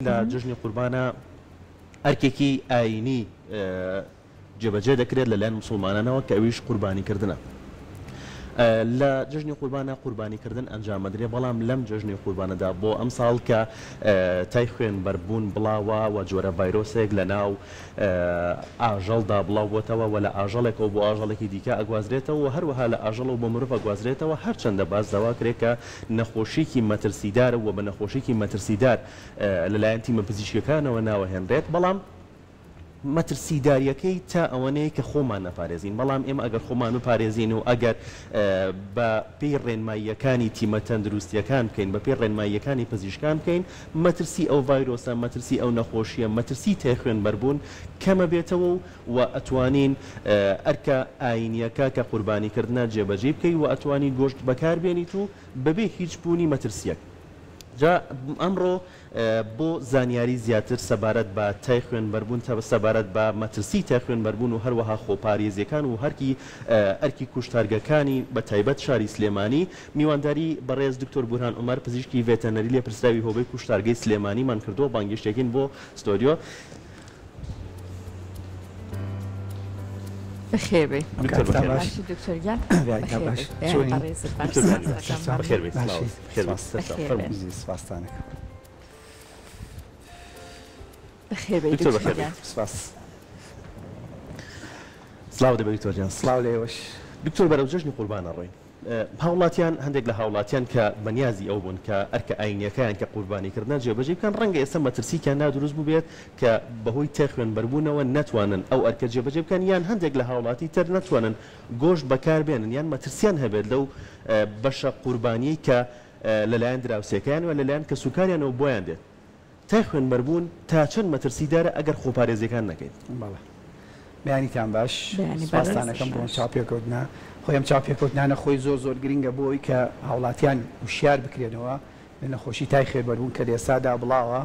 لە جژنی قوربانە ئەرکێکی ئاینی جێبەجێ دەکرێت لەلایەن موسڵمانانەوە کە ئەویش قوربانیکردنە. لە جژنی قوربانە قوربانیکردن ئەنجامەدرێ، بەڵام لەم جژنی قوربانەدا بۆ ئەم ساڵ کە تای خوێن بەربوون بڵاوە و جۆرە ڤایرۆسێک لە ناو ئاژەڵدا بڵاو بۆتەوە و لە ئاژەڵێکەوە بۆ ئاژەڵێکی دیکە ئەگوازرێتەوە و هەروەها لە ئاژەڵ و بۆ مرۆڤ ئەگوازرێتەوە، هەرچەندە باز داوا کرێت کە نەخۆشیکی مەترسیدارە و بە نەخۆشیکی مەترسیدار لەلایەن تیمە پزیشکەکانەوە ناوەهێنرێت، بەڵام مەترسیداریەکەی تا ئەوەنەیە کە خۆمان نەپارێزین. بەڵام ئێمە ئەگەر خۆمان بپارێزین و ئەگەر بە پێی ڕێنماییەکانی تیمە تەندروستیەکان بکەین، بە پێی ڕێنماییەکانی پزیشکان بکەین، مەترسی ئەو ڤایرۆسە، مەترسی ئەو نەخۆشیە، مەترسی تێخوێن بەربوون کەمە بێتەوە و ئەتوانین ئەرکە ئاینیەکە کە قوربانیکردنە جێبەجێ بکەین و ئەتوانی گۆشت بەکاربێنیت و بەبێ هیچ بوونی مەترسیەک. جا ئەمڕۆ بۆ زانیاری زیاتر سەبارەت بە تای خوێن بەربوون تا سەبارەت بە مەترسی تای خوێن بەربوون و هەروەها خۆپارێزیەکان و هەرکی ئەرکی کوشتارگەکانی بە تایبەت شاری سلێمانی میوانداری بەڕێز دکتۆر بورهان عومەر پزیشکی ڤێتەنەری لێپرسراوی هۆبەی کوشتارگەی سلێمانیمان کردووە بانگشتێکین بۆ ستۆریۆ. بخير بي دكتور دكتور جان بخير بي بخير بي دكتور بخير سلااو دەبێت دکتۆر جان. سلااو لێوەش دکتۆر بەرەو جژنی قوربانە ڕۆین. هاوڵاتیان هەندێک لە هاوڵاتیان کە بەنیازی ئەو بوون کە ئەرکە ئاینیەکەیان کە قوربانیکردن جێبەجێ بکەن، ڕەنگە ئێستا مەترسییان نادروست بوو بێت کە بەهۆی تێخوێن بەربوونەوە نەتوانن ئەو ئەرکە جێبەجێ بکەن، یان هەندێک لە هاوڵاتی تر نەتوانن گۆشت بەکاربێنن، یان مەترسیان هەبێت لەو بەشە قوربانی کە لەلایەن دراوسێکیان و لەلایەن کە سوکاریانەوە بۆیان دێت. تێخوێن بەربوون تا چەند مەترسیدارە ئەگەر خۆپارێزیەکان نەکەین؟ بیانیتان باش، سپاسانەکەم بۆ چاپێککەوتنە. خۆیم چاپێککەوتنانە خۆی زۆر گرنگە بۆی کە هاوڵاتیان وشیار بکرێنەوە لە نەخۆشی تای خێربەربوون کە لێسادا بڵاوە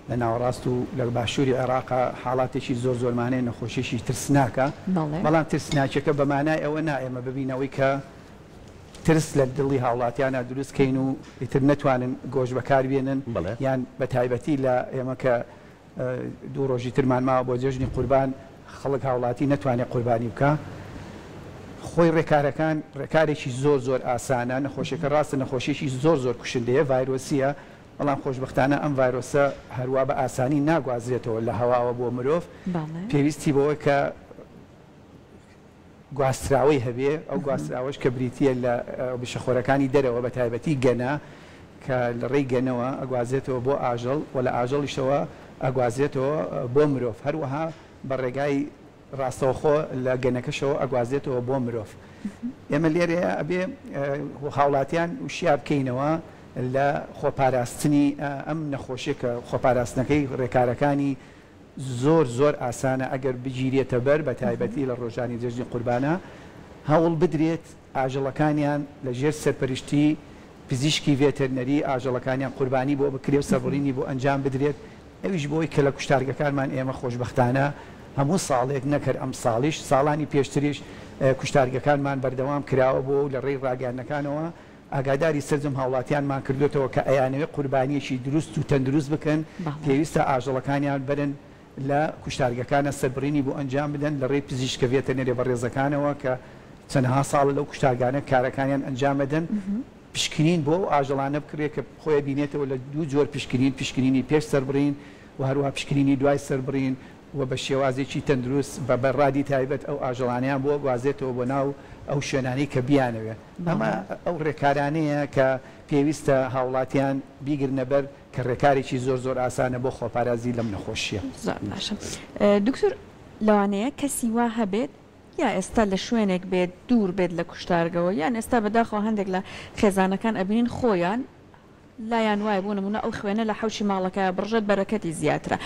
لە ناوەڕاست و لە باشووری عێراقا حاڵاتێکی زۆرمانەیە نەخۆشیشی ترسناکە، بەڵام ترسناکێکە بەمانای ئەوە نائێمە ببینەوەی کە ترس لە دڵی هاوڵاتیانە دروستکەین و ئیتر نەتوانن گۆشت بەکاربێنن، یان بە تایبەتی لە ئێمە کە دوو ڕۆژی ترمان ماوە بۆ جێژنی قوربان خەڵک هاوڵاتی نەتوانێت قوربانی بکە. خۆی ڕێکارەکان ڕێکارێکی زۆر ئاسانە، نەخۆشیەکە ڕاستە نەخۆشیێکی زۆر کوشندەیە، ڤایرۆسیە، بەڵام خۆشبەختانە ئەم ڤایرۆسە هەروە بە ئاسانی ناگوازرێتەوە لە هەواوە بۆ مرۆڤ. پێویستی بەوە کە گواستراوەی هەبێ، ئەو گواستراوەش کە بریتە لە بشەخۆرەکانی دەرەوە بە تایبەتی گەنە کە لە ڕێی گەنەوە ئەگوازێتەوە بۆ ئاژەڵ و لە ئاژەڵیشەوە ئەگوازێتەوە بۆ مرۆڤ، هەروەها بە ڕێگای ڕاستەوخۆ لە گەنەکەشەوە ئەگوازێتەوە بۆ مرۆڤ. ئێمە لێرەیە ئەبێ هاوڵاتیان وشیار بکەینەوە لە خۆپاراستنی ئەم نەخۆشیێکە خۆپاراستنەکەی ڕێکارەکانی زۆر ئاسانە ئەگەر بگیرێتە بەر بە تایبەتی لە ڕۆژانی جێژنی قوربانە هەوڵ بدرێت ئاژەڵەکانیان لە ژێر سەرپەرشتی پزیشکی ڤێتەرنەری ئاژەڵەکانیان قوربانی بۆ بکرێ و سەربڕینی بۆ ئەنجام بدرێت. ئەویش بۆی کە لە کوشتارگەکانمان ئێمە خۆشبەختانە هەموو ساڵێک نەکرد ئەم ساڵیش ساڵانی پێشتریش کوشتارگەکانمان بەردەوام کراوە بۆ لە ڕێی ڕاگەاندنەکانەوە ئاگاداری سەرجەم هاوڵاتیانمان کردوێتەوە کە ئەیانەوێت قوربانیەکی دروست و تەندروست بکەن، پێویستە ئاژەڵەکانیان برن لە کوشتارگەکانە سەربڕینی بۆ ئەنجام بدەن لە ڕێی پزیشکە ڤێتەرنەری بەڕێزەکانەوە کە چەندها ساڵ لەو کوشتارگانە کارەکانیان ئەنجام بدەن، پشکنین بۆ ئاژەڵانە بکرێت کە خۆی بینێتەوە لە دوو جۆر پشکنینی پێش سەربڕین و هەروها پشکنینی دوای سەربڕین و بە شێوازێکی تەندروست بە بەڕادی تایبەت ئەو ئاژەڵانیان بۆ گوازێتەوە بۆ ناو ئەو شوێنانی کە بیانەوێ. ئەمە ئەو ڕێکارانەیە کە پێویستە هاوڵاتیان بیگرنە بەر کە ڕێکارێکی زۆر ئاسانە بۆ خۆپارازی لەم نەخۆشیە. دکتۆر لەوانەیە کەسی وا هەبێت یا ئێستا لە شوێنێک بێت دوور بێت لە کوشتارگەوە، یان ئێستا بەداخەوە هەندێک لە خێزانەکان ئەبینین خۆیان لایەن وایە بوو نمونە ئەو خوێنە لە حەوشی ماڵەکە بڕژێت بەرەکەتی زیاترە.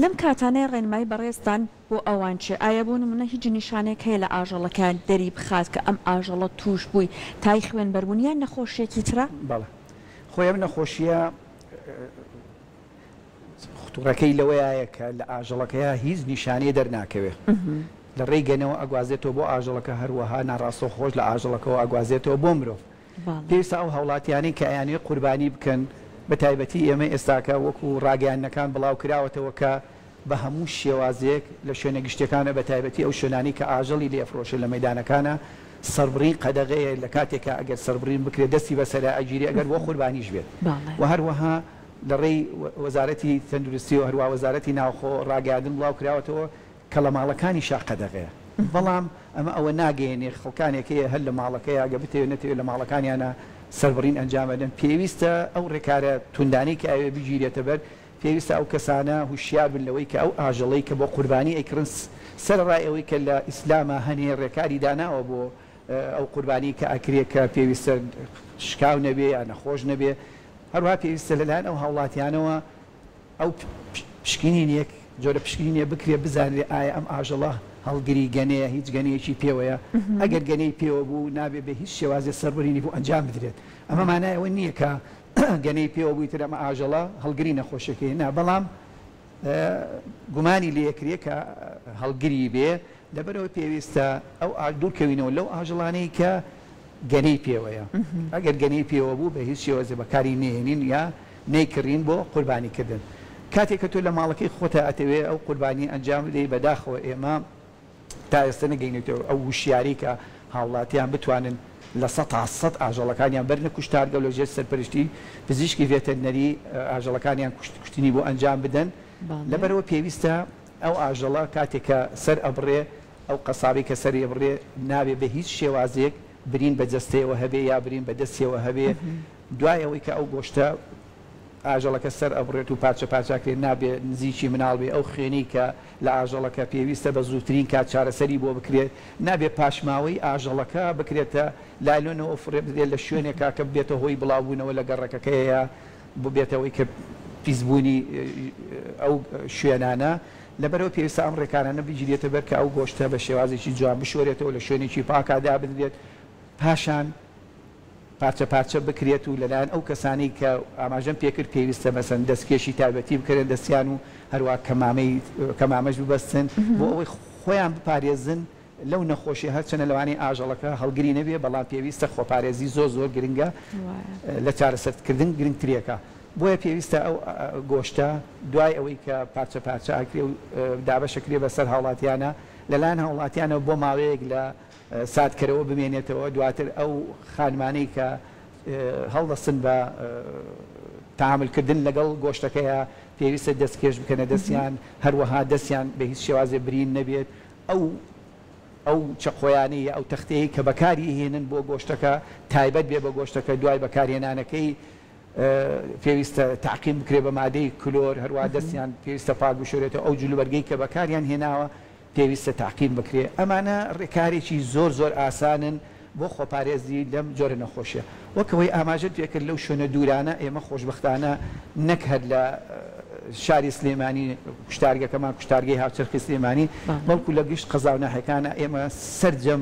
لەم کاتانەی ڕێنمایی بەڕێستان بۆ ئەوان چێ ئایا بوو نمونە هیچ نیشانێک هەیە لە ئاژەڵەکان دەری بخات کە ئەم ئاژەڵە توش بووی تای خوێن بەربوون یان نەخۆشیێکی ترە؟ بەڵێ خۆی ئەم نەخۆشیە خوتوڕەکەی لەوەیە کە لە ئاژەڵەکەیە هیچ نیشانەیە دەرناکەوێ، لە ڕێی گەنەوە ئەگوازێتەوە بۆ ئاژەڵەکە، هەروەها ناڕاستە خۆش لە ئاژەڵەکەەوە ئەگوازێتەوە بۆ مرۆڤ. پێویستە ئەو هاوڵاتیانی کە ئەیانەیە قوربانی بکەن بە تایبەتی ئێمە ئێستاکە وەکو ڕاگەیانەکان بڵاو کراوەتەوە کە بە هەموو شێوازێک لە شوێنە گشتەکانە بە تایبەتی ئەو شوێنانی کە ئاژەڵی لێفرۆشە لە مەدانەکانە سەربڕین قەدەغەیە لە کاتێکە ئەگەر سەربڕین بکرێت دەستی بەسەر ئەگیری ئەگەر بۆ قوربانیش بێت و هەروەها لە ڕێی وەزارەتی تەندروستی و هەروە وەزارەتی ناوخۆ ڕاگەاندن بڵاو کراوەتەوە کە لە ماڵەکانی شا قەدەغەیە بەڵام ئەمە ئەوە ناگەێنێ خەڵکانێکەیە هەر لە ماڵەکەی ئاگە بتێ نەتەوێت لە ماڵەکانیانە سەربڕین ئەنجامەدەن پێویستە ئەو ڕێکارە توندانی کە ئەوێ بگیرێتە بەر پێویستە ئەو کەسانە هوشیار بن لەوەی کە ئەو ئاژەڵەی کە بۆ قوربانی ئەیکردن سەرڕای ئەوەی کە لە ئیسلامە هەنێ ڕێکاری داناوە بۆ ئەو قوربانی کە ئەکرێت کە پێویستە شکاو نەبێ یان نەخۆش نەبێ هەروها پێویستە لەلایەن ئەو هاوڵاتیانەوە ئەو پشکنینێک جۆرە پشکنینێ بکرێ بزانێ ئایا ئەم ئاژەڵە هەڵگری گەنەیە هیچ گەنەیەکی پێوەیە ئەگەر گەنەی پێوە بوو نابێ بە هیچ شێوازێ سەربڕینی بۆ ئەنجام بدرێت ئەمە مانایەوە نییە کە گەنەی پێوە بوویتر ئەمە ئاژەڵە هەڵگری نەخۆشەکەی نا بەڵام گومانی لێکرێ کە هەڵگری بێ لەبەرەوە پێویستە ئەو دوورکەوینەوە لەو ئاژەڵانەی کە گەنەی پێوەیە ئەگەر گەنەی پێوە بوو بە هیچ شێوەزە بەکاری نێنین یا نەیکڕین بۆ قوربانیکردن کاتێک کە تۆ لە ماڵەکەی خۆتە ئەتەوێ ئەو قوربانی ئەنجام بدەی بەداخەوە ئێمە تا ئێستا نەگەینێتەوە ئەو وشیاری کە هاوڵاتیان بتوانن لە 100 ئاژەڵەکانیان بەرنە کوشتارگە و لەژێر سەرپەرشتی پزیشکی ڤێتەرنەری ئاژەڵەکانیان کوشتنی بۆ ئەنجام بدەن لەبەرەوە پێویستە ئەو ئاژەڵە کاتێکە سەر ئەبڕێ ئەو قەسابی کە سەری ئەبڕێ نابێ بە هیچ شێوازێک برین بە جەستەیەوە هەبێ یا برین بە دەستیەوە هەبێ دوای ئەوەی کە ئەو گۆشتە ئاژەڵەکە سەر ئەبڕێت و پاچە پاچاکرێت نابێ نزیکی مناڵ بێ ئەو خوێنی کە لە ئاژەڵەکە پێویستە بە زووترین کات چارەسەری بۆ بکرێت نابێ پاشماوەی ئاژەڵەکە بکرێتە لایلۆنەوە فرێ بدێت لە شوێنێکا کە بێتە هۆی بڵاوبوونەوە لە گەڕەکەکەیە ببێتەوەی کە پیسبوونی ئەو شوێنانە لەبەرەوە پێویستە ئەم ڕێکانانە بگیرێتە بەر کە ئەو گۆشتە بە شێوازێکی جوان بشۆرێتەوە لە شوێنێکی پاکادا بدرێت پاشان پارچە پارچە بکرێت و لەلایەن ئەو کەسانی کە ئاماژەم پێکرد پێویستە مەسەن دەستکێشی تایبەتی بکرێن دەستیان و هەروە کەمامەش ببەستن بۆ ئەوەی خۆیان بپارێزن لەو نەخۆشی هەرچەنە لەوانی ئاژەڵەکە هەڵگری نەبێ بەڵام پێویستە خۆپارێزی زۆر گرنگە لە چارەسەرکردن گرنگترێکە بۆیە پێویستە ئەو گۆشتە دوای ئەوەی کە پارچە پارچە ئاکرێ و دابەشەکرێ بەسەر هاوڵاتیانە لەلایەن هاوڵاتیانە بۆ ماوەیەک لە سادکەرەوە بمێنێتەوە دواتر ئەو خانمانەی کە هەڵدەستن بە تەعاملکردن لەگەڵ گۆشتەکەیە پێویستە دەستکێش بکەنە دەستیان هەروەها دەستیان بە هیچ شێوازێ برین نەبێت ئەو چەقۆیانی ئەو تەختەیە کە بەکاری هێنن بۆ گۆشتەکە تایبەت بێ بە گۆشتەکە دوای بەکارهێنانەکەی پێویستە تاقیم بکرێ بە مادەی کلۆر هەروە دەستیان پێویستە پاک بشۆرێتەوە ئەو جلوبەرگەی کە بەکاریان هێناوە پێویستە تاقیم بکرێ ئەمانە ڕێکارێکی زۆر ئاسانن بۆ خۆپارێزی لەم جۆرە نەخۆشیە وەکەوەی ئاماژت پێکرد لەو شوێنە دوورانە ئێمە خۆشبەختانە نەک هەر لە شاری سلێمانی کوشتارگەکەمان کوشتارگەی هاوچەرخی سلێمانی بەڵکو لە گشت قەزا و ناحەکانە ئێمە سەرجەم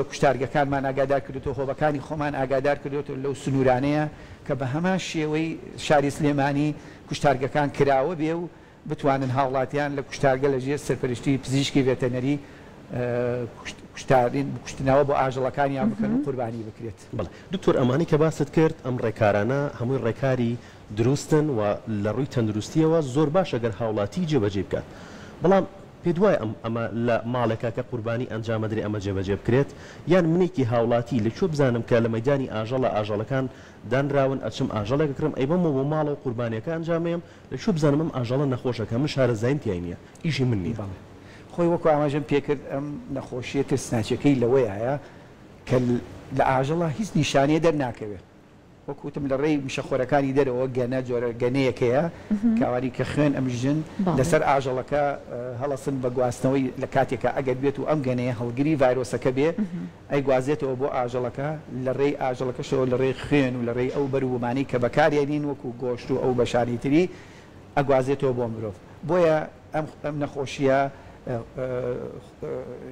کوشتارگەکانمان ئاگادار کردوەوە هۆبەکانی خۆمان ئاگادار کردوەوە لەو سنوورانەیە کە بە هەمان شێوەی شاری سلێمانی کوشتارگەکان کراوە بێ و بتوانن هاوڵاتیان لە کوشتارگە لە ژێر سەرپەرشتی پزیشکی ڤێتەرنەری کوشتنەوە بۆ ئاژەڵەکانیان بکەن و قوربانی بکرێت. بەڵێ دکتۆر ئەمانی کە باست کرد ئەم ڕێکارانە هەمووی ڕێکاری دروستن و لە ڕووی تەندروستیەوە زۆر باشە گەر هاوڵاتی جێبەجێ بکات بەڵام پێ دوای ئەمە لە ماڵێکە کە قوربانی ئەنجامەدرێ ئەمە جێبەجێ بکرێت یان منێکی هاوڵاتی لەکوێ بزانم کە لە مەیدانی ئاژەڵەکان دانراون ئەچم ئاژەڵێک کڕم ئەی بەمە بۆ ماڵە و قوربانیەکە ئەنجامەیەم لەکوێ بزانم ئەم ئاژەڵە نەخۆشەکە من شارەزایم تیای نییە ئیشی من نییە خۆی وەکو ئاماژەم پێکرد ئەم نەخۆشیە ترسناچەکەی لەوەیە کە لە ئاژەڵە هیچ نیشانەیە دەرناکەوێت وەکوتم لە ڕێی میشەخۆرەکانی دەرەوە گەنە جۆرە گەنەیەکەیە کاوانی کە خوێن ئەمژن لەسەر ئاژەڵەکە هەڵەسن بە گواستنەوەی لە کاتێکە ئەگەر بێت و ئەم گەنەیە هەڵگری ڤایرۆسەکە بێ ئەی گوازێتەوە بۆ ئاژەڵەکە لە ڕێی ئاژەڵەکەشەوە لە ڕێی خوێن و لە ڕێی ئەو بەروبوومانەی کە بەکارێنین وەکو گۆشت و ئەو بەشاری تری ئەگوازێتەوە بۆ مرۆڤ بۆیە ئەم نەخۆشیە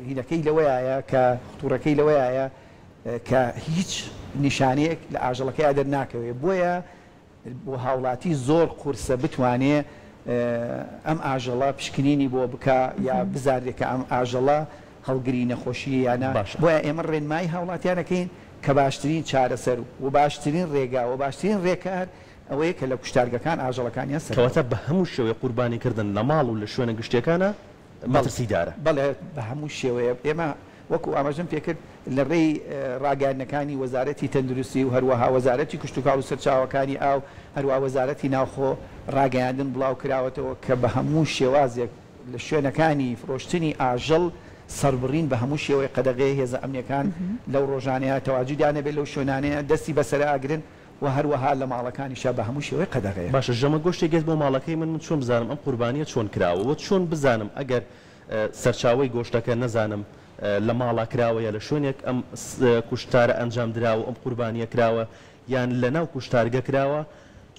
هینەکەی لەوەیە کە خطوورەکەی لەوەیە کە هیچ نیشانەیەک لە ئاژەڵەکەی دەرناکەوێت بۆیە بۆ هاوڵاتی زۆر قورسە بتوانێ ئەم ئاژەڵە پشکنینی بۆ بکە یا بزارێت کە ئەم ئاژەڵە هەڵگری نەخۆشی یانە بۆیە ئێمە ڕێنمایی هاوڵاتیانەکەین کە باشترین چارەسەر و باشترین ڕێگا و باشترین ڕێکار ئەوەیە کە لە کوشتارگەکان ئاژەڵەکانیان سەر کەواتە بە هەموو شێوەیە قوربانیکردن لە ماڵ و لە شوێنە گشتەکانە مەترسیدارە. بەڵێ بە هەموو شێوەیە ئێمە وەکو ئاماژەم پێکرد لە ڕێی ڕاگەیاندنەکانی وەزارەتی تەندروستی و هەروەها وەزارەتی کشتتوکاڵ و سەرچاوەکانی ئاو هەروە وەزارەتی ناوخۆ ڕاگەیاندن بڵاو کراوەتەوە کە بە هەموو شێوازێک لە شوێنەکانی فرۆشتنی ئاژەڵ سەربڕین بە هەموو شێوەی قەدەغەی هێزە ئەمنیەکان لەو ڕۆژانەیە تەواجودیانە بێت لەو شوێنانەیە دەستی بەسەر ئاگرن و هەروەها لە ماڵەکانیشا بە هەموو شێوەی قەدەغەیە. باشە ژەمە گۆشتێک گێت بۆ ماڵەکەی من چۆن بزانم ئەم قوربانیە چۆن کراوە چۆن بزانم ئەگەر سەرچاوی گۆشتەکە نەزانم لە ماڵا کراوە یا لە شوێنێک ئەم کوشتارە ئەنجام دراوە ئەم قوربانیە کراوە یان لە ناو کوشتارگە کراوە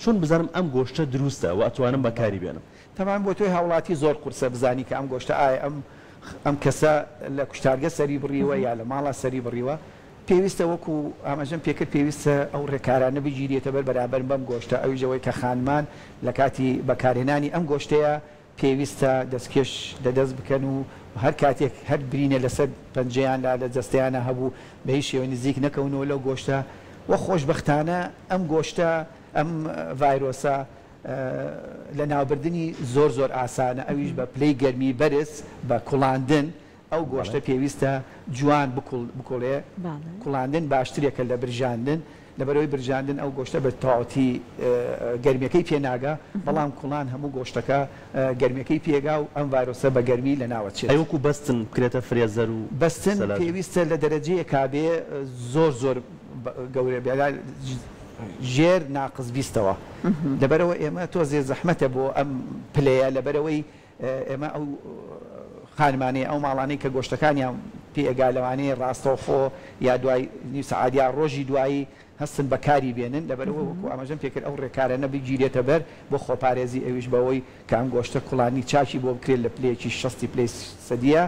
چۆن بزانم ئەم گۆشتە دروستە و ئەتوانم بەکاری بێنم. تەمان بۆ تۆی هاوڵاتی زۆر قورسە بزانی کە ئەم گۆشتە ئایا ئەم کەسە لە کوشتارگە سەری بڕیوە یا لە ماڵا سەری بڕیوە پێویستە وەکو ئاماژەم پێکرد پێویستە ئەو ڕێکارانە بگیرێتە بەرابەر بەم گۆشتە ئەویژەوەی کە خانمان لە کاتی بەکارهێنانی ئەم گۆشتەیە پێویستە دەستکێش دەدەست بکەن و هەر کاتێک هەر برینە لەسەر پەنجەیاندا لە جەستەیانە هەبوو بە هیچ شێوە نزیک نەکەونەوە لەو گۆشتە وە خۆشبەختانە ئەم گۆشتە ئەم ڤایرۆسە لە ناوبردننی زۆر ئاسانە ئەویش بە پلەی گەرمی بەرز بە کوڵاندن ئەو گۆشتە پێویستە جوان بکۆڵێ کوڵاندن باشترێکە لە برژاندن لەبەرەوەی برژاندن ئەو گۆشتە بە تاوەتی گەرمیەکەی پێناگا بەڵام کوڵان هەموو گۆشتەکە گەرمیەکەی پێگا و ئەم ڤایرۆسە بە گەرمی لە ناوەچێت. ئەوەکو بەستن بکرێتە فرێزەر و بەستن پێویستە لە دەرەجەیە کابێ زۆر گەورە بێ ژێر ناقز بیستەوە لەبەرەوە ئێمە تۆزێ زەحمەتە بۆ ئەم پلەیە لەبەرەوەی ئێمە ئەو خانمانەی ئەو ماڵانەی کە گۆشتەکانیان پێگالەوانەیە ڕاستەوخۆ یا دوای سەعادیا ڕۆژی دوایی هەستن بەکاری بێنن لەبەرەوە وەکو ئاماژەم پێکرد ئەو ڕێکارانە بگیرێتە بەر بۆ خۆپارێزی ئەویش بەوەی کە ئەم گۆشتە کوڵانی چاکی بۆ بکرێت لە پلەیەکی 60 پلەی سەدیە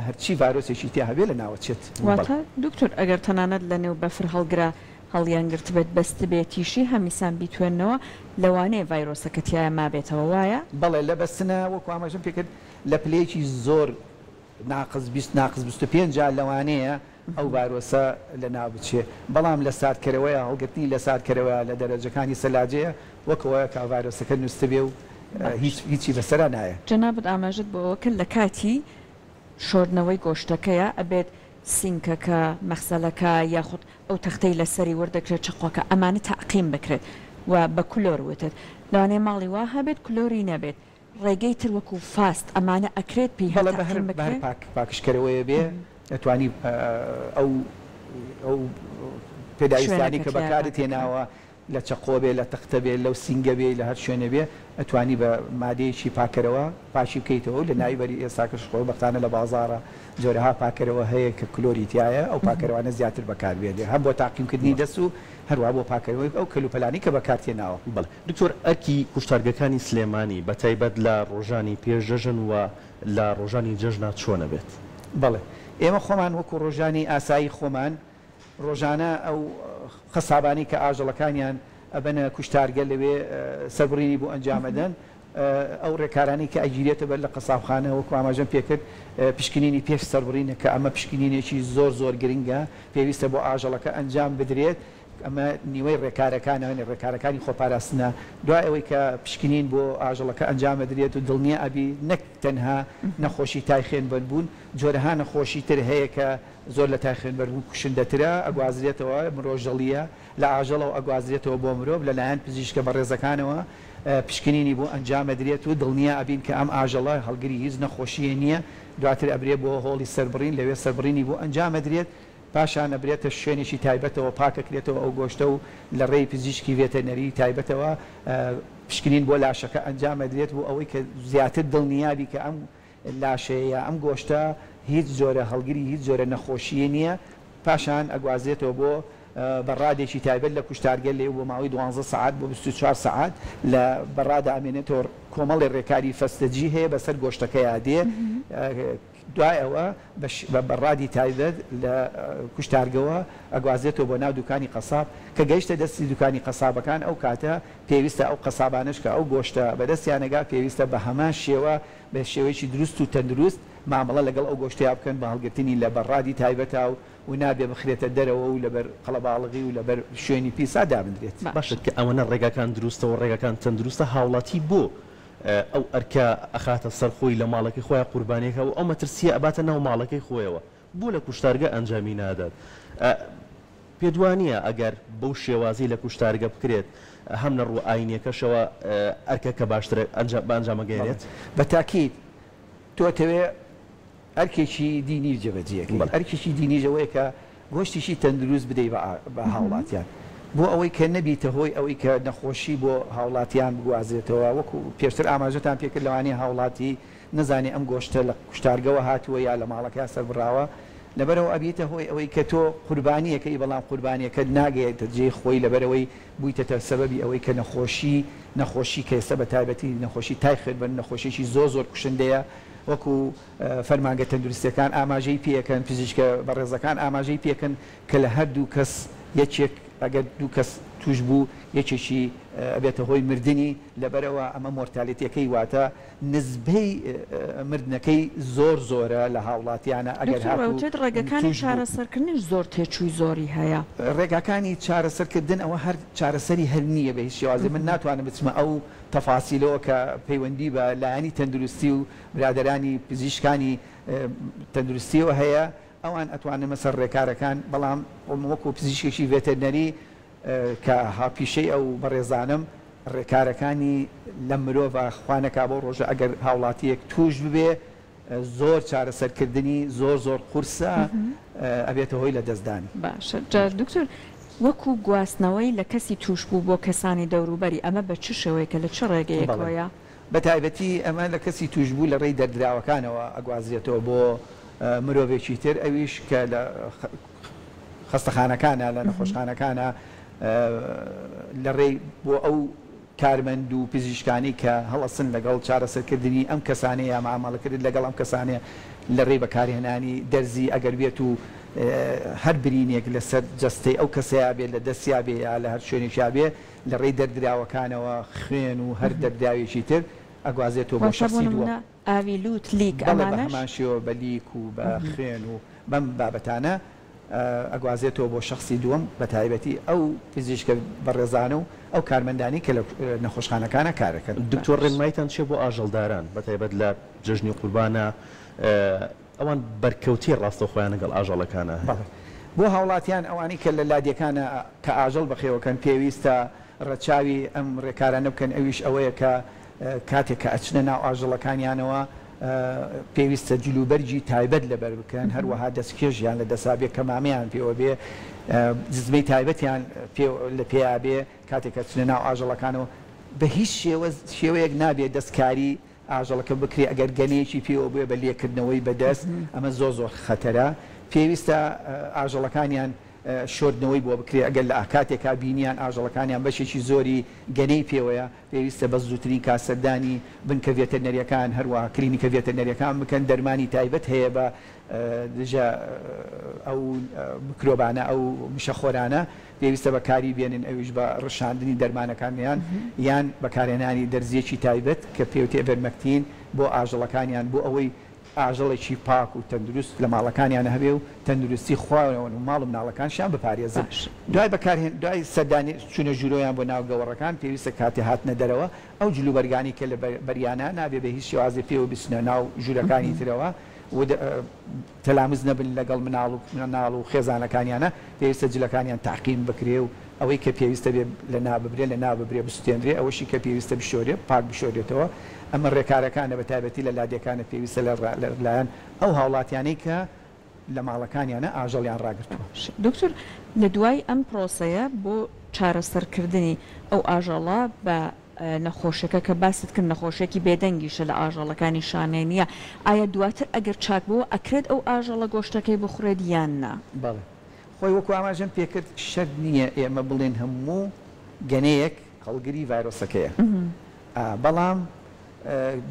هەرچی ڤایرۆسێکی تیا هەبێ لە ناوەچێت. واتە دکتۆر ئەگەر تەنانەت لە نێو بەفر هەڵگرا هەڵیان گرت بێت بەست بێتیشی هەمیسان بیتوێنەوە لەوانەیە ڤایرۆسەکە تایە مابێتەوە وایە؟ بەڵێ لە بەستنە وەکو ئاماژەم پێکرد لە پلەیەکی زۆر ناقز 25 لەوانەیە ئەو ڤایرۆسە لە ناو بچێ بەڵام لە ساردکەرەوەیە هەڵگرتنی لە ساردکەرەوە لە دەرەجەکانی سەلاجەیە وەکەوەیە کا ڤایرۆسەکە نووسە بێ و هیچی بەسەرا نایە. جەنابەت ئاماژت بۆەوە کرد لە کاتی شۆردنەوەی گۆشتەکەیە ئەبێت سینکەکە مەخسەلەکە یاخود ئەو تەختەی لەسەری وەردەکرێت چقۆکە ئەمانە تەعقیم بکرێت و بە کلۆر وتت لەوانەیە ماڵی وا هەبێت کلۆری نەبێت ڕێگەی تر وەکو فاست ئەمانە ئەکرێت پێی هەر پاکشکەرەوەیە بێ دەتوانی ئەو پێداویستانی کە بەکارت هێناوە لە چەقۆ بێ لە تەختە بێ لەو سینگە بێ لە هەر شوێنە بێ ئەتوانی بە مادەیەکی پاکەرەوە پاشی بکەیتەوە لە ناویبەری ئێستاکەش خۆی بەختانە لە بازارە جۆرەها پاکەرەوە هەیە کە کلۆری تایە ئەو پاکەرەوانە زیاتر بەکاربێنێ هەم بۆ تاقیمکردنی دەست و هەروە بۆ پاکەرەوەی ئەو کەلوپەلانی کە بەکارتێناوە. بەڵێ دکتۆر ئەرکی کوشتارگەکانی سلێمانی بەتایبەت لە ڕۆژانی پێشجەژن و لە ڕۆژانی جەژنا چۆنە بێت؟ بەڵێ ئێمە خۆمان وەکو ڕۆژانی ئاسایی خۆمان ڕۆژانە ئەو خەسابانی کە ئاژەڵەکانیان ئەبەنە کوشتارگە لەوێ سەربڕینی بۆ ئەنجامەدەن ئەو ڕێکارانی کە ئەگیرێتە بەر لە قەسابخانە وەکو ئاماژەم پێکرد پشکنینی پێش سەربڕینە کە ئەمە پشکنینێکی زۆر گرنگە پێویستە بۆ ئاژەڵەکە ئەنجام بدرێت ئەمە نیوەی ڕێکارەکانەوە ڕێکارەکانی خۆپاراستنە دوای ئەوەی کە پشکنین بۆ ئاژەڵەکە ئەنجام بدرێت و دڵنیە ئەبی نەک تەنها نەخۆشی تای خوێنبەر بوون جۆرەها نەخۆشی تر هەیە کە زۆر لە تای خوێنبەر بوون کوشندەترە ئەگوازرێتەوە مرۆژەڵیە لە ئاژەڵەوە ئەگوازرێتەوە بۆ مرۆڤ لەلایەن پزیشکە بەڕێزەکانەوە پشکنینی بۆ ئەنجام بدرێت و دڵنیە ئەبین کە ئەم ئاژەڵە هەڵگری هیچ نەخۆشیە نییە دواتر ئەبرێ بۆ هۆڵی سەربڕین لەوێ سەربڕینی بۆ ئەنجام بدرێت پاشان ئەبرێتە شوێنێکی تایبەتەوە پاکەکرێتەوە ئەو گۆشتە و لە ڕێی پزیشکی ڤێتەنەری تایبەتەوە پشکنین بۆ لاشەکە ئەنجام بدرێت بۆ ئەوەی کە زیاتر دڵنیابی کە ئەم لاشەیە ئەم گۆشتە هیچ جۆرە هەڵگری هیچ جۆرە نەخۆشیە نییە پاشان ئەگوازێتەوە بۆ بەڕادێکی تایبەت لە کوشتارگە لێ بۆ ماوەی 12 ساعت بۆ 24 ساعت لە بەڕادا ئەمێنێتەوە کۆمەڵی ڕێکاری فەستەجی هەیە بەسەر گۆشتەکە یادێ دوای ئەوە بە بەڕادی تایبەت لە کوشتارگەوە ئەگوازێتەوە بۆ ناو دوکانی قەساب کە گەیشتە دەستی دوکانی قەسابەکان ئەو کاتە پێویستە ئەو قەسابانش کە ئەو گۆشتە بەدەستیانەگا پێویستە بە هەمان شێوە بە شێوەیەکی دروست و تەندروست مامەڵە لەگەڵ ئەو گۆشتیا بکەن بە هەڵگرتنی لە بەڕادی تایبەتە و نابێ بخرێتە دەرەوە و لەبەر قەڵەباڵغی و لەبەر شوێنی پیسا دابدرێت. باشە کە ئەوەنە ڕێگاکان دروستەوە ڕێگاکان تەندروستە هاوڵاتی بۆ ئەو ئەرکە ئەخاتە سەرخۆی لە ماڵەکەی خۆیان قوربانیەکە و ئەو مەترسیە ئەباتە ناو ماڵەکەی خۆیەوە بۆ لە کوشتارگە ئەنجامی نادات. پێدوانیە ئەگەر بەو شێوازی لە کوشتارگە بکرێت هەم لە ڕوو ئاینیەکەشەوە ئەرکەکە باشتر بەنجامەگەێنێت. بە تاکید تۆتەوێ ئەرکێکی دینی جێبەجێەکەی ئەرکێکی دینیژەوەی کە گۆشتیشی تەندروست بدەیت بە هاوڵاتیان بۆ ئەوەی کە نەبیتە هۆی ئەوەی کە نەخۆشی بۆ هاوڵاتیان بگوازێتەوە وەکو پێشتر ئاماژەتان پێکرد لەوانەیە هاوڵاتی نەزانێ ئەم گۆشتە لە کوشتارگەوە هاتووە یا لە ماڵەکە سەربراوە لەبەرەوە ئەبیتە هۆی ئەوەی کە تۆ قوربانیەکەی بەڵام قوربانیەکە ناگەیتە جێ خۆی لەبەرەوەی بوویتە سەبەبی ئەوەی کە نەخۆشی کەسە بە تایبەتی نەخۆشی تایخێت بن نەخۆشیی زۆر کوشندەیە وەکو فەرمانگە تەندروستیەکان ئاماژەی پێکەن پزیشکە بەڕێزەکان ئاماژەی پێکەن کە لە هەردوو کەس یەکێک ئەگەر دوو کەس توش بوو یەکێکی ئەبێتە هۆی مردنی لەبەرەوە ئەمە مۆرتالێتیەکەی واتە نزبەی مردنەکەی زۆرە لە هاوڵاتیانە ئەگەر هاتووێت ڕێگەکانی چارەسەرکردنیش زۆر تێچووی زۆری هەیە ڕێگاکانی چارەسەرکردن ئەوە هەر چارەسەری هەر نییە بە هیچ شێوازێ من ناتوانم بچمە ئەو تەفاسیلەوە کە پەیوەندی بە لایەنی تەندروستی و برادەرانی پزیشکانی تەندروستیەوە هەیە ئەوان ئەتوانن مەسەر ڕێکارەکان بەڵام وەکو پزیشکێکی ڤێتەرنەری کە هاپیشەی ئەو بەڕێزانم ڕێکارەکانی لە مرۆڤ خوانەکە بۆ ڕۆژە ئەگەر هاوڵاتیەک توش ببێ زۆر چارەسەرکردنی زۆر قورسە ئەبێتە هۆی لە دەستدانی. باشە دکتۆر وەکو گواستنەوەی لە کەسی توش بوو بۆ کەسانی دەوروبەری ئەمە بە چ شێوەیەکە لە چ ڕێگەیەکەوەیە؟ بە تایبەتی ئەمە لە کەسی توش بوو لە ڕێی دەردراوەکانەوە ئەگوازرێتەوە بۆ مرۆڤێکی تر ئەویش کە لە خەستەخانەکانە لە نەخۆشخانەکانە لە ڕێی بۆ ئەو کارمەند و پزیشکانی کە هەڵەسن لەگەڵ چارەسەرکردنی ئەم کەسانەیە مامەڵەکرد لەگەڵ ئەم کەسانەیە لە ڕێی بەکارهێنانی دەرزی ئەگەر بێت و هەر برینێک لەسەر جستەی ئەو کەسەیە بێت لە دەستیا بێ یا لە هەر شوێنێکیا بێ لە ڕێی دەردراوەکانەوە خوێن و هەر دەردراوێکی تر ئەگوازێتەوە بۆ شخصی دووە ئاوی لوت لیک ئەمانەش هەمان شێوە بە لیک و بە خوێن و بەم بابەتانە ئەگوازێتەوە بۆ شخصی دووەم بە تایبەتی ئەو پزیشکە بەڕێزانە و ئەو کارمەندانی کە لە نەخۆشخانەکانە کارەکەن. دکتۆر ڕێنمایتان چێ بۆ ئاژەڵداران بە تایبەت لە جژنی قوربانە ئەوان بەرکەوتی ڕاستەوخۆیان لەگەڵ ئاژەڵەکانە بۆ هاوڵاتیان ئەوانی کە لە لادیەکانە کە ئاژەڵ بەخێوەکەن پێویستە ڕەچاوی ئەم ڕێکارانە بکەن ئەویش ئەوەیە کە کاتێک کە ئەچنە ناو ئاژەڵەکانیانەوە پێویستە جلوبەرجی تایبەت لەبەر بکەن هەروەها دەستکێژیان لە دەسابێت کە مامەیان پێوە بێ جزمەی تایبەتیان لە پێیا بێ کاتێک کە چنە ناو ئاژەڵەکانەوە بە هیچ شێوەیەک نابێت دەستکاری ئاژەڵەکە بکرێ ئەگەر گەنەیەکی پێوە بێ بە لێکردنەوەی بەدەست ئەمە زۆر خەتەرە پێویستە ئاژەڵەکانیان شۆردنەوەی بۆ بکرێ ئەگەر لە ئاکاتێکا بینیان ئاژەڵەکانیان بەشێکی زۆری گەنەی پێوەیە پێویستە بە زووترین کاسەردانی بنکە ڤێتەرنەریەکان هەروەها کلینیکە ڤێتەرنەریەکان بکەن دەرمانی تایبەت هەیە بە دژە ئەو میکرۆبانە ئەو مشەخۆرانە پێویستە بەکاری بێنن ئەویش بە ڕشاندنی دەرمانەکانیان یان بەکارهێنانی دەرزیەکی تایبەت کە پێوتێ بەرمەکتین بۆ ئاژەڵەکانیان بۆ ئەوەی ئاژەڵێکی پاک و تەندروست لە ماڵەکانیان هەبێ و تەندروستی خواوەوە و ماڵ و مناڵەکانشیان بپارێزن دوای سەردانی چونە ژوورۆیان بۆ ناو گەوەڕەکان پێویستە کاتی هاتنە دەرەوە ئەو جلوبەرگانی کە لە بەریانە نابێ بە هیچ شێوازێ پێوە بچنە ناو ژوورەکانی ترەوە تەلامز نەبن لەگەڵ مناڵ و خێزانەکانیانە پێویستە جلەکانیان تاقیم بکرێ و ئەوەی کە پێویستە بێ لە ناببرێ بستێنرێ ئەوەشی کە پێویستە بشۆرێ پاک بشۆرێتەوە ئەمە ڕێکارەکانە بە تایبەتی لە لادیەکانە پێویستە لەلایەن ئەو هاوڵاتیانەی کە لە ماڵەکانیانە ئاژەڵیان ڕاگرتووە. دکتۆر لە دوای ئەم پرۆسەیە بۆ چارەسەرکردنی ئەو ئاژەڵە بە نەخۆشەکە کە باست کرد نەخۆشێکی بێدەنگیشە لە ئاژەڵەکانی شانێ نیە ئایا دواتر ئەگەر چاک بووە ئەکرێت ئەو ئاژەڵە گۆشتەکەی بخورێت یان نا؟ بەڵێ خۆی وەکو ئاماژەم پێکرد شەر نییە ئێمە بڵێن هەموو گەنەیەک هەڵگری ڤایرۆسەکەیە بەڵام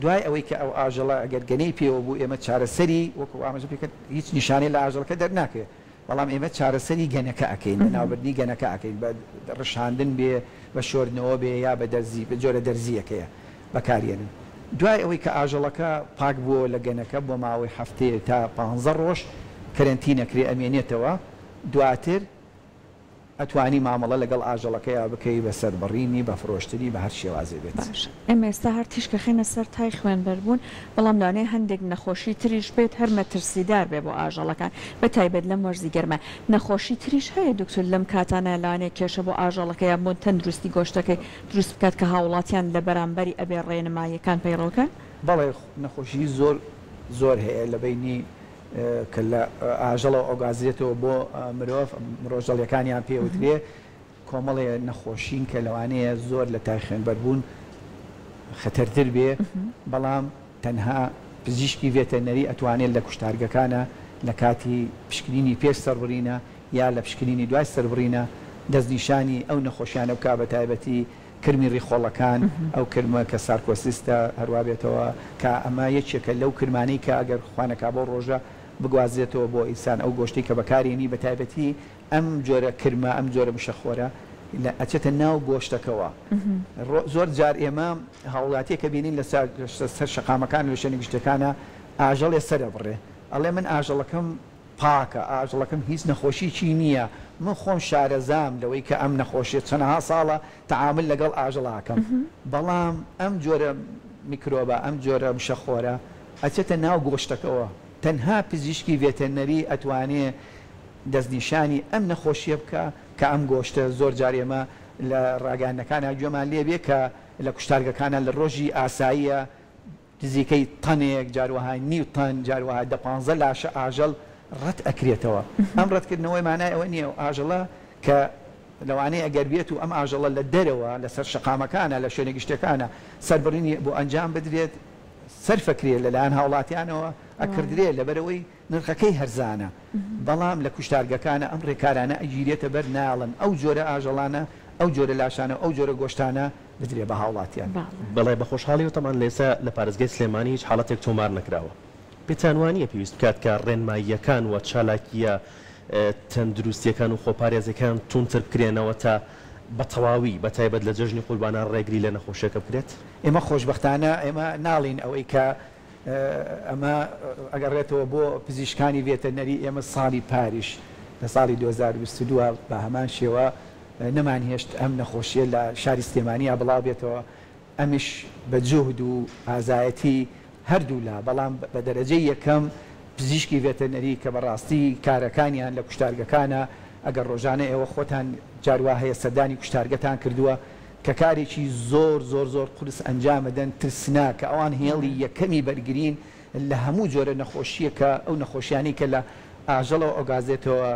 دوای ئەوەی کە ئەو ئاژەڵە ئەگەر گەنەی پێوە بوو ئێمە چارەسەری وەکو ئاماژە پێکرد هیچ نیشانەی لە ئاژەڵەکە دەرناکرێت بەڵام ئێمە چارەسەری گەنەکە ئەکەین لە ناوبردنی گەنەکە ئەکەین بە ڕشاندن بێ بە شۆردنەوە بێ یا بە دەرزی بە جۆرە دەرزیەکەیە بەکارێنن دوای ئەوەی کە ئاژەڵەکە پاک بووە لە گەنەکە بۆ ماوەی هەفتەیە تا 15 ڕۆژ کەرەنتینەکرێ ئەمێنێتەوە دواتر ئەتوانی مامەڵە لەگەڵ ئاژەڵەکەیە بکەی بە سەربڕینی بە فرۆشتنی بە هەر شێوازێ بێت ئێمە ئێستا هەر تیشکە خێنە سەر تای خوێنبەربوون بەڵام لەوانەیە هەندێک نەخۆشی تریش بێت هەر مەترسیدار بێ بۆ ئاژەڵەکان بە تایبەت لەم وەرزی گەرمە نەخۆشی تریش هەیە دکتۆر لەم کاتانە لەوانەیە کێشە بۆ ئاژەڵەکە یا بۆ تەندروستی گۆشتەکەی دروست بکات کە هاوڵاتیان لە بەرامبەری ئەبێ ڕێنماییەکان پەیڕۆکەن بەڵێ نەخۆشی زۆر هەیە لە بینی کە لە ئاژەڵە ئۆگازێتەوە بۆ مرۆژەڵیەکانیان پێوترێ کۆمەڵێ نەخۆشین کە لەوانەیە زۆر لە تای خوێنبەربوون خەتەرتر بێ بەڵام تەنها پزیشکی ڤێتەرنەری ئەتوانێت لە کوشتارگەکانە لە کاتی پشکنینی پێش سەربڕینە یا لە پشکنینی دوای سەربڕینە دەستنیشانی ئەو نەخۆشیانە بکا بە تایبەتی کرمی ڕیخۆڵەکان ئەو کرمە کە سارکۆسیستە هەروە بێتەوە کە ئەمە یەکێکە لەو کرمانەی کە ئەگەر خوانەکە بۆ ڕۆژە بگوازێتەوە بۆ ئینسان ئەو گۆشتی کە بەکارێنی بە تایبەتی ئەم جۆرە کرمە ئەم جۆرە مشەخۆرە ئەچێتە ناو گۆشتەکەەوە زۆر جار ئێمە هاوڵاتیە کە بینین لە سەر شەقامەکان لە شوێنە گشتەکانە ئاژەڵێ سەرە بڕێ ئەڵێ من ئاژەڵەکەم پاکە ئاژەڵەکەم هیچ نەخۆشیی نییە من خۆم شارەزام لەوەی کە ئەم نەخۆشیێت چەندەها ساڵە تەعامل لەگەڵ ئاژەڵاکەم بەڵام ئەم جۆرە میکرۆبە ئەم جۆرە مشەخۆرە ئەچێتە ناو گۆشتەکەەوە تەنها پزیشکی ڤێتەرنەری ئەتوانێت دەستنیشانی ئەم نەخۆشیە بکە کە ئەم گۆشتە زۆر جار ئێمە لە ڕاگەانەکانە گوێمان لێبێ کە لە کوشتارگەکانە لە ڕۆژی ئاساییە نزیکەی تەنێک جاروەها نیو تەن جاروەها 15 لاشە ئاژەڵ ڕەت ئەکرێتەوە ئەم ڕەتکردنەوەی مانای ئەوە نییە و ئاژەڵە کە لەوانەیە ئەگەر بێت و ئەم ئاژەڵە لە دەرەوە لەسەر شەقامەکانە لە شوێنە گشتەکانە سەربڕینی بۆ ئەنجام بدرێت سەرفەکرێت لەلایەن هاوڵاتیانەوە ئەکردرێت لەبەرەوەی نرخەکەی هەرزانە بەڵام لە کوشتارگەکانە ئەم ڕێکارانە ئەگیرێتە بەر ناڵن ئەو جۆرە ئاژەڵانە ئەو جۆرە لاشانە ئەو جۆرە گۆشتانە بدرێ بە هاوڵاتیان بەڵێ بە خۆشحاڵی وتەمان لێسا لە پارێزگای سلێمانی هیچ حاڵەتێک تۆمار نەکراوە پێتانوانیە پێویست بکات کە ڕێنماییەکان و چالاکیە تەندروستیەکان و خۆپارێزەکان تونتر بکرێنەوە تا بە تەواوی بە تایبەت لە جەژنی قوربانان ڕێگری لە نەخۆشیەکە بکرێت ئێمە خۆشبەختانە ئێمە ناڵین ئەوەی کە ئەمە ئەگەڕێتەوە بۆ پزیشکانی ڤێتەرنەری ئێمە ساڵی پاریش لە ساڵی 2022 بە هەمان شێوە نەمانهێشت ئەم نەخۆشیە لە شاری سلێمانیە بڵاو بێتەوە ئەمیش بە جوهد و ئازایەتی هەردوو لا بەڵام بە دەرەجەی یەکەم پزیشکی ڤێتەرنەری کە بەڕاستی کارەکانیان لە کوشتارگەکانە ئەگەر ڕۆژانە ئێوە خۆتان جاروا هەیە سەردانی کوشتارگەتان کردووە کە کارێکی زۆر قورس ئەنجامەدەن ترسنا کە ئەوان هێڵی یەکەمی بەرگرین لە هەموو جۆرە نەخۆشیە کە ئەو نەخۆشیانی کە لە ئاژەڵەوە ئۆگازێتەوە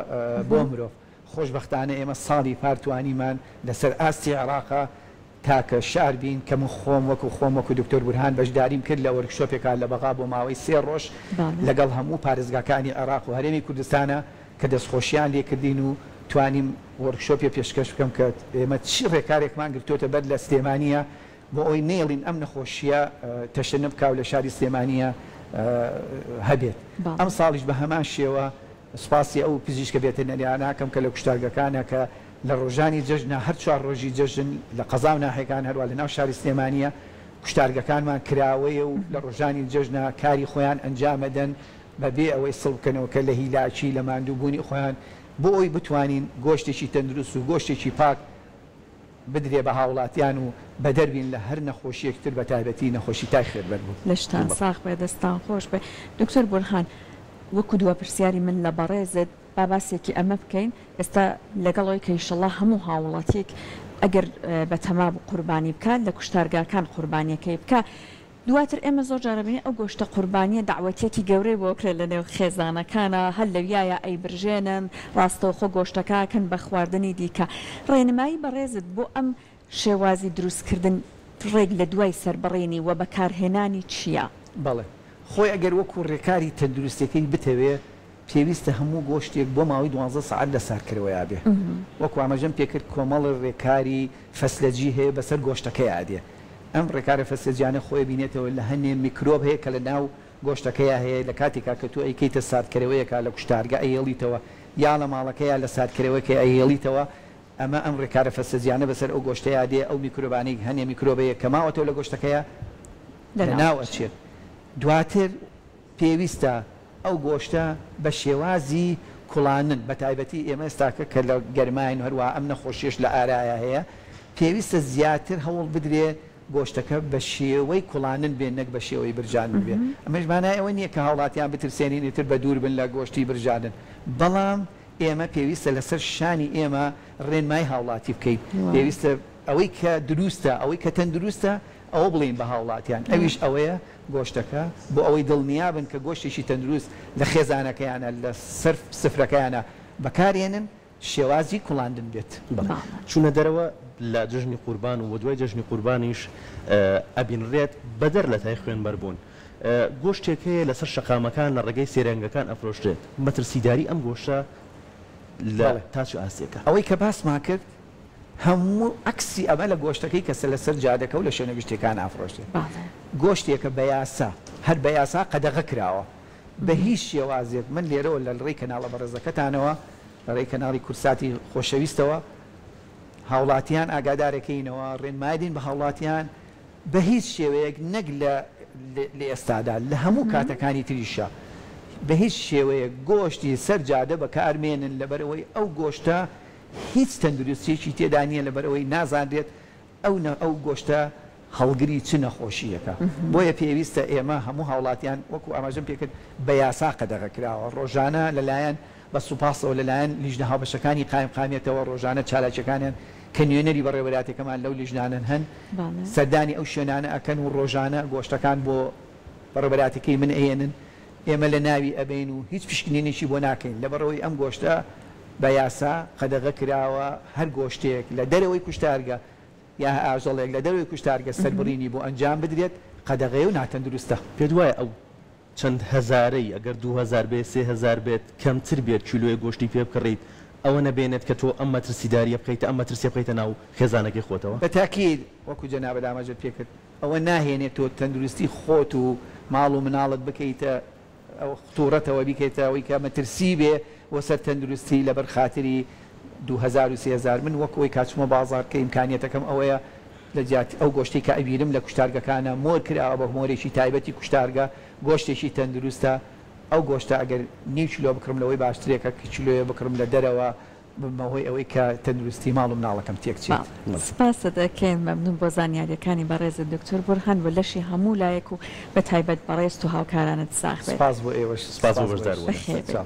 بۆ مرۆڤ خۆشبەختانە ئێمە ساڵی پارتوانیمان لەسەر ئاستی عێراقا تاکە شار بین کە من خۆم وەکو دکتۆر بورهان بەشداریم کرد لە وەرکشۆپێکا لە بەغا بۆ ماوەی 3 ڕۆژ لەگەڵ هەموو پارێزگاکانی عێراق و هەرێمی کوردستانە کە دەستخۆشیان لێکردین و توانیم وەرکشۆپی پێشکەش بکەم کە ئێمە چی ڕێکارێکمان گرتوتە بەر لە سلێمانیە بۆ ئەوی نێڵین ئەم نەخۆشیە تەشەنە بکاو لە شاری سلێمانیە هەبێت ئەم ساڵیش بە هەمان شێوە سپاسی ئەو پزیشکە ڤێتەرنەریان ناکەم کە لە کوشتارگەکانە کە لە ڕۆژانی جەژنە هەر 4 ڕۆژی جەژن لە قەزا و ناحەکان هەروە لە ناو شاری سلێمانیە کوشتارگەکانمان کراوەیە و لە ڕۆژانی جەژنە کاری خۆیان ئەنجامەدەن بەبێ ئەوەی سڵبکەنەوە کە لە هیلاکی لە ماندووبوونی خۆیان بۆ ئەوی بتوانین گۆشتێکی تەندروست و گۆشتێکی پاک بدرێ بە هاوڵاتیان و بە دەربین لە هەر نەخۆشیەکتر بە تایبەتی نەخۆشی تای خێربەر بوو لە شتان ساغ بێ دەستان خۆش بێ دکتۆر بورهان وەکو دووە پرسیاری من لە بەڕێزت باباسێکی ئەمە بکەین ئێستا لەگەڵەوەی کە ئینشەڵڵا هەموو هاوڵاتیەک ئەگەر بەتەما قوربانی بکات لە کوشتارگاکان قوربانیەکەی بکە دواتر ئێمە زۆر جارەبینی ئەو گۆشتە قوربانیە داوەتێکی گەورەی بۆ کرێت لە نێو خێزانەکانە هەر لەویایە ئەیبرژێنن ڕاستەوخۆ گۆشتەکەکەن بە خواردنی دیکە ڕێنمایی بەڕێزت بۆ ئەم شێوازی دروستکردن ڕێک لە دوای سەربڕێنی و بەکارهێنانی چییە؟ بەڵێ خۆی ئەگەر وەکو ڕێکاری تەندروستەکەی بتەوێ پێویستە هەموو گۆشتێک بۆ ماوەی 12 ساعت لە سارکردەوەیا بێ وەکو ئاماژەم پێکرد کۆمەڵ ڕێکاری فەسلەجی هەیە بەسەر گۆشتەکەی عادێ ئەم ڕێکارە فەسەجیانە خۆی بینێتەوە لە هەنێ میکرۆب هەیە کە لە ناو گۆشتەکەیە هەیە لە کاتێکا کە تۆ ئەیکەیتە ساردکەرەوەیەکە لە کوشتارگە ئەیێڵیتەوە یا لە ماڵەکەیە لە ساردکەرەوەیەکە ئەیێڵیتەوە ئەمە ئەم ڕێکارە فەسەجیانە بەسەر ئەو گۆشتەیە دێ ئەو میکرۆبانەی هەنێ میکرۆبەیە کە ماوەتەوە لە گۆشتەکەیە لەناو ئەچێت دواتر پێویستە ئەو گۆشتە بە شێوازی کوڵانن بە تایبەتی ئێمە ئێستاکە کە لە گەرماین هەروە ئەم نەخۆشیش لە ئارایە هەیە پێویستە زیاتر هەوڵ بدرێ گۆشتەکە بە شێوەی کوڵانن بێن نەک بە شێوەی برژانن بێ ئەمەش مانای ئەوە نییە کە هاوڵاتیان بترسێنین تر بە دوور بن لە گۆشتی برژانن بەڵام ئێمە پێویستە لەسەر شانی ئێمە ڕێنمای هاوڵاتی بکەیت پێویستە ئەوەی کە دروستە ئەوەی کە تەندروستە ئەوە بڵین بە هاوڵاتیان ئەویش ئەوەیە گۆشتەکە بۆ ئەوەی دڵنیابن کە گۆشتێکی تەندروست لە خێزانەکەیانە لە سەر سفرەکەیانە بەکارێنن شێوازی کوڵاندن بێت چونە دەرەوە لە جژنی قوربان و دوای جژنی قوربانیش ئەبینڕێت بەدەر لە تای خوێنبەر بوون گۆشتێک هەیە لەسەر شەقامەکان لە ڕێگەی سێرەنگەکان ئەفرۆشرێت مەترسیداری ئەم گۆشتە لە تاچ ئاسیەکە ئەوەی کە باسمان کرد هەموو عکسی ئەمە لە گۆشتەکەی کە لەسەر جادەکە و لە شوێنە گشتەکان ئافرۆشتێت گۆشتێکە بە یاسا هەر بە یاسا قەدەغە کراوە بە هیچ شێوازێک من لێرەوە لە ڕێی کەناڵە بەڕێزەکەتانەوە لە ڕێی کەناڵی کورساتی خۆشەویستەوە هاوڵاتیان ئاگادارەکەینەوە ڕێنمادین بە هاوڵاتیان بە هیچ شێوەیەک نەک لە ئێستادا لە هەموو کاتەکانی تریشە بە هیچ شێوەیە گۆشتی سەر جادە بەکارمێنن لەبەرەوەی ئەو گۆشتە هیچ تەندروستێکی تێدا نیە لەبەرەوەی نازانرێت ئەو گۆشتە هەڵگری چ نەخۆشیەکە بۆیە پێویستە ئێمە هەموو هاوڵاتیان وەکو ئاماژەم پێکرد بە یاسا قەدەغە کراوە ڕۆژانە لەلایەن بە سوپاسەوە لەلایەن لیژنە هاوبەشەکانی قایم قامێتەوە ڕۆژانە چالاکیەکانیان کە نوێنەری بەڕێوەبەراتەکەمان لەو لیژنانن هەن سەردانی ئەو شوێنانە ئەکەن و ڕۆژانە گۆشتەکان بۆ بەڕێوەبەراتەکەی من ئێنن ئێمە لە ناوی ئەبین و هیچ پشکنینێکی بۆ ناکەین لەبەرەوەی ئەم گۆشتە بە یاسا قەدەغە کراوە هەر گۆشتێک لە دەرەوەی کوشتارگە یا ئاژەڵێک لە دەروی کوشتارگە سەربڕینی بۆ ئەنجام بدرێت قەدەغەیە و ناتەندروستە پێ دوایە ئەو چەند هەزارەی ئەگەر 2000 بێت 3000 بێت کەمتر بێت کیلۆی گۆشتی پێ بکڕیت ئەوە نەبێنێت کە تۆ ئەم مەترسیداریە بکەیتە ئەم مەترسیە بکەیتە ناو خێزانەکەی خۆتەوە بە تاکید وەکو جەنابە دامەژت پێکرد ئەوە ناهێنێت تۆ تەندروستی خۆت و ماڵ و مناڵت بکەیتە ئەو خطورەتەوە بیکەیتە ئەوەی کە مەترسی بێ وە سەر تەندروستی لەبەر خاتری 2000 و 3000 من وەکەوەی کاچمە بازار کە ئیمکانیەتەکەم ئەوەیە لە جات ئەو گۆشتی کە ئەبیرم لە کوشتارگەکانە مۆر کراوە بە مۆرێکی تایبەتی کوشتارگە گۆشتێکی تەندروستە ئەو گۆشتە ئەگەر نیو کیلۆ بکڕم لەوەی باشترێکە کیلۆیە بکڕم لە دەرەوە بەهۆی ئەوەی کە تەندروستی ماڵ و مناڵەکەم تێکچێت سپاس دەکەین مەمنون بۆ زانیاریەکانی بەڕێز دکتۆر بورهان بۆ لەشی هەموو لایەک و بە تایبەت بەڕێز و هاوکارانت ساخ بێت سپاس بۆ ئێوەش سپاس بۆ بەشدار بوون.